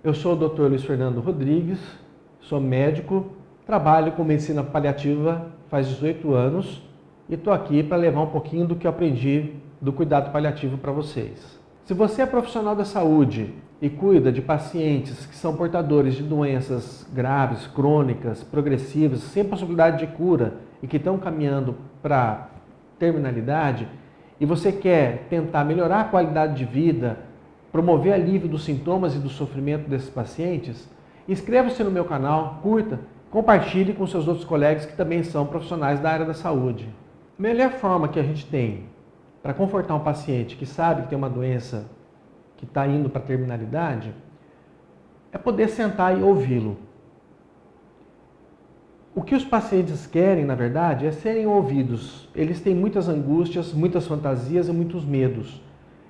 Eu sou o Dr. Luiz Fernando Rodrigues, sou médico, trabalho com medicina paliativa faz 18 anos e estou aqui para levar um pouquinho do que eu aprendi do cuidado paliativo para vocês. Se você é profissional da saúde e cuida de pacientes que são portadores de doenças graves, crônicas, progressivas, sem possibilidade de cura e que estão caminhando para terminalidade, e você quer tentar melhorar a qualidade de vida, promover alívio dos sintomas e do sofrimento desses pacientes, inscreva-se no meu canal, curta, compartilhe com seus outros colegas que também são profissionais da área da saúde. A melhor forma que a gente tem para confortar um paciente que sabe que tem uma doença que está indo para a terminalidade é poder sentar e ouvi-lo. O que os pacientes querem, na verdade, é serem ouvidos. Eles têm muitas angústias, muitas fantasias e muitos medos.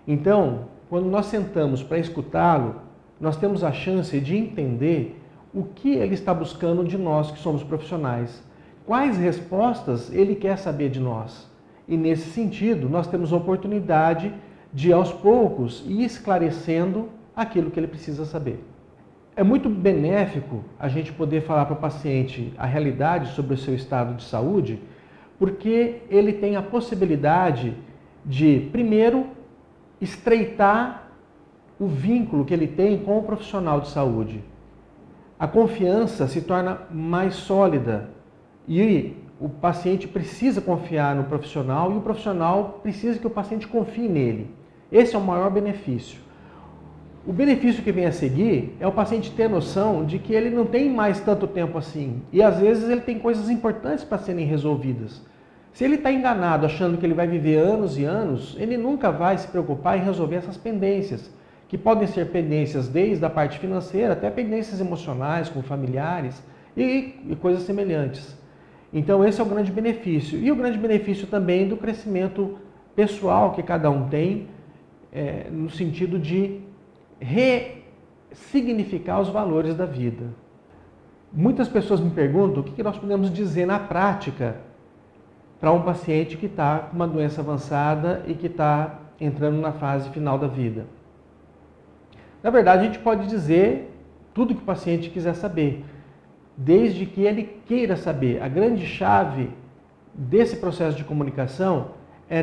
Então, quando nós sentamos para escutá-lo, nós temos a chance de entender o que ele está buscando de nós que somos profissionais. Quais respostas ele quer saber de nós. E nesse sentido, nós temos a oportunidade de, aos poucos, ir esclarecendo aquilo que ele precisa saber. É muito benéfico a gente poder falar para o paciente a realidade sobre o seu estado de saúde, porque ele tem a possibilidade de, primeiro, estreitar o vínculo que ele tem com o profissional de saúde. A confiança se torna mais sólida e o paciente precisa confiar no profissional e o profissional precisa que o paciente confie nele. Esse é o maior benefício. O benefício que vem a seguir é o paciente ter noção de que ele não tem mais tanto tempo assim. E às vezes ele tem coisas importantes para serem resolvidas. Se ele está enganado achando que ele vai viver anos e anos, ele nunca vai se preocupar em resolver essas pendências, que podem ser pendências desde a parte financeira até pendências emocionais com familiares e coisas semelhantes. Então esse é o grande benefício. E o grande benefício também do crescimento pessoal que cada um tem, no sentido de ressignificar os valores da vida. Muitas pessoas me perguntam o que nós podemos dizer na prática para um paciente que está com uma doença avançada e que está entrando na fase final da vida. Na verdade, a gente pode dizer tudo que o paciente quiser saber, desde que ele queira saber. A grande chave desse processo de comunicação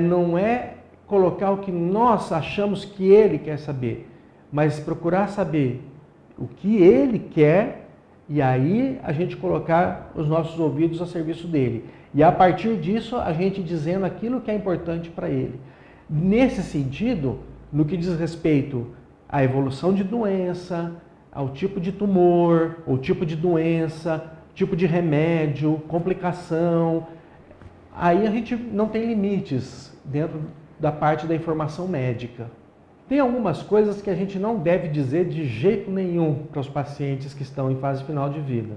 não é colocar o que nós achamos que ele quer saber, mas procurar saber o que ele quer e aí a gente colocar os nossos ouvidos a serviço dele. E a partir disso, a gente dizendo aquilo que é importante para ele. Nesse sentido, no que diz respeito à evolução de doença, ao tipo de tumor, ou tipo de doença, tipo de remédio, complicação, aí a gente não tem limites dentro da parte da informação médica. Tem algumas coisas que a gente não deve dizer de jeito nenhum para os pacientes que estão em fase final de vida,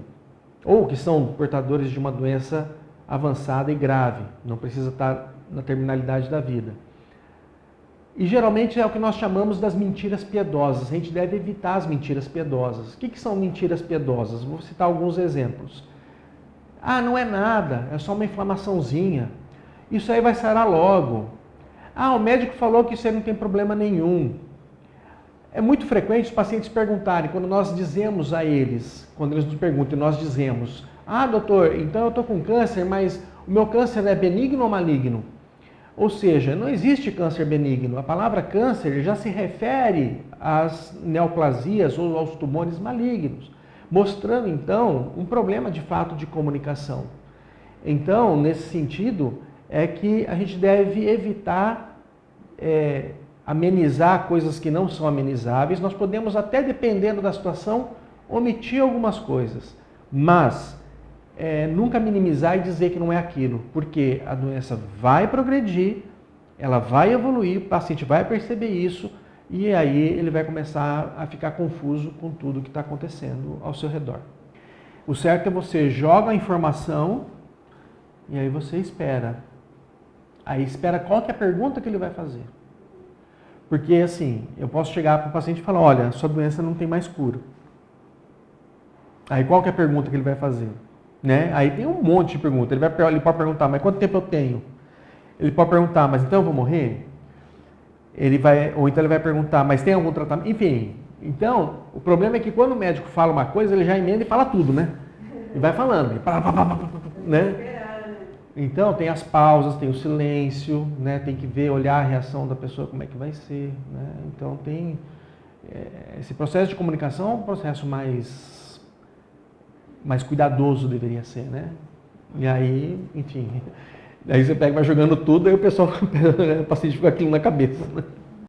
ou que são portadores de uma doença avançada e grave, não precisa estar na terminalidade da vida. E geralmente é o que nós chamamos das mentiras piedosas. A gente deve evitar as mentiras piedosas. O que são mentiras piedosas? Vou citar alguns exemplos. Ah, não é nada, é só uma inflamaçãozinha. Isso aí vai sarar logo. Ah, o médico falou que isso aí não tem problema nenhum. É muito frequente os pacientes perguntarem, quando nós dizemos a eles, quando eles nos perguntam e nós dizemos: ah, doutor, então eu estou com câncer, mas o meu câncer é benigno ou maligno? Ou seja, não existe câncer benigno. A palavra câncer já se refere às neoplasias ou aos tumores malignos, mostrando então um problema de fato de comunicação. Então, nesse sentido, é que a gente deve evitar amenizar coisas que não são amenizáveis. Nós podemos até, dependendo da situação, omitir algumas coisas, mas nunca minimizar e dizer que não é aquilo, porque a doença vai progredir, ela vai evoluir, o paciente vai perceber isso e aí ele vai começar a ficar confuso com tudo que está acontecendo ao seu redor. O certo é você joga a informação e aí você espera. Aí espera qual que é a pergunta que ele vai fazer. Porque assim, eu posso chegar para o paciente e falar: olha, sua doença não tem mais cura. Aí qual que é a pergunta que ele vai fazer? Né? Aí tem um monte de perguntas. Ele pode perguntar: mas quanto tempo eu tenho? Ele pode perguntar: mas então eu vou morrer? Ou então ele vai perguntar: mas tem algum tratamento? Enfim, Então, o problema é que quando o médico fala uma coisa, ele já emenda e fala tudo, né? E vai falando, né? Então, tem as pausas, tem o silêncio, né? Tem que ver, olhar a reação da pessoa, como é que vai ser, né? Então, tem... esse processo de comunicação é um processo mais cuidadoso, deveria ser, né? E aí, enfim... Aí você pega e vai jogando tudo, aí o pessoal, o paciente fica com aquilo na cabeça, né?